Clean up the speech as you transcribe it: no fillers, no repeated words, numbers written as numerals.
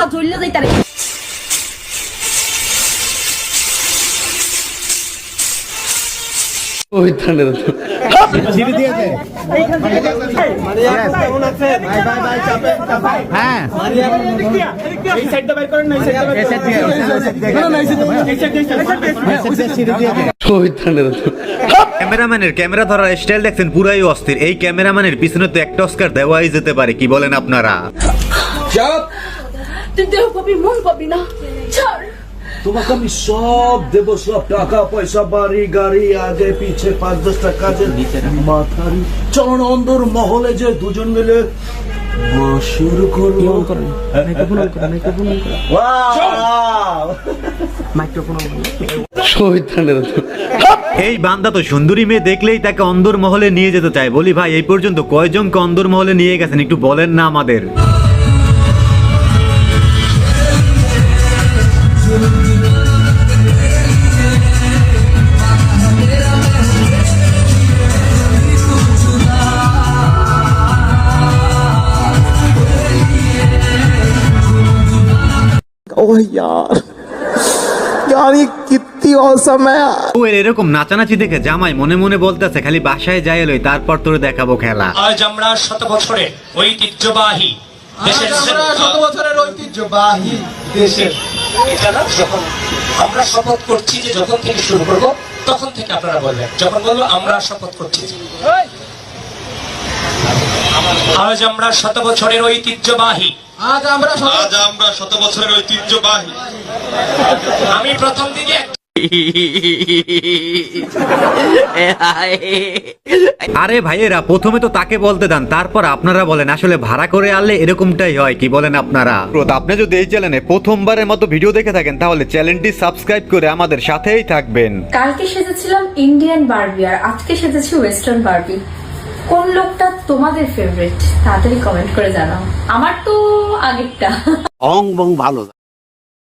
পুয়া জ্বললে যাইতারে। ওই ঠান্ডা ছিড়ে দিয়েছে। হ্যাঁ এই সাইডটা বের করেন না, এই সাইডটা বের করেন। ওই ঠান্ডা ক্যামেরাম্যানের ক্যামেরা ধরার স্টাইল দেখছেন পুরাই অস্থির। এই ক্যামেরাম্যানের পিছনে তো একটা অস্কার দেওয়াই যেতে পারে, কি বলেন আপনারা? তুই দেহ পাবি, মন পাবি না, ছাড়। তোমাকে আমি সব দেবো, সব টাকা পয়সা, বাড়ি গাড়ি, আগে পিছে 5-10টা কাজের মাথারি। চলো না অন্দর মহলে যে দুজন মিলে শুরু করবো। ওই ঠান্ডা এই বান্দা তো সুন্দরী মেয়ে দেখলেই তাকে অন্দর মহলে নিয়ে যেতে চায়। বলি ভাই, এই পর্যন্ত কয়জনকে অন্দর মহলে নিয়ে গেছেন একটু বলেন না আমাদের। ओह यार यार ये कितनी औसम है यार। ও এর এরকম নাচানাচি দেখে জামাই মনে মনে বলতেছে খালি বাসায় যাই এলোই, তারপর তোরে দেখাবো খেলা। আজ আমরা 100 বছরের ঐতিহ্যবাহী দেশের ঐতিহ্যবাহী দেশের এটা না, যখন আমরা শপথ করছি যে যখন থেকে শুরু করব তখন থেকে আপনারা বলবেন, যখন বলবো আমরা শপথ করছি। আজ আমরা 100 বছরের ঐতিহ্যবাহী, আজ আমরা 100 বছরের ঐতিহ্যবাহী। আমি প্রথম দিকে আরে ভাইয়েরা, প্রথমে তো তাকে বলতে দেন, তারপর আপনারা বলেন। আসলে ভাড়া করে আনলে এরকমটাই হয়, কি বলেন আপনারা? আপনি যদি এই চ্যানেলে প্রথমবারের মতো ভিডিও দেখে থাকেন তাহলে চ্যানেলটি সাবস্ক্রাইব করে আমাদের সাথেই থাকবেন। কালকে সেজেছিলাম ইন্ডিয়ান বারবি আর আজকে সেজেছি ওয়েস্টার্ন বারবি। কোন লোকটা তোমাদের ফেভারিট তাড়াতাড়ি কমেন্ট করে জানাও। আমার তো আগেরটা। অং বং ভালো।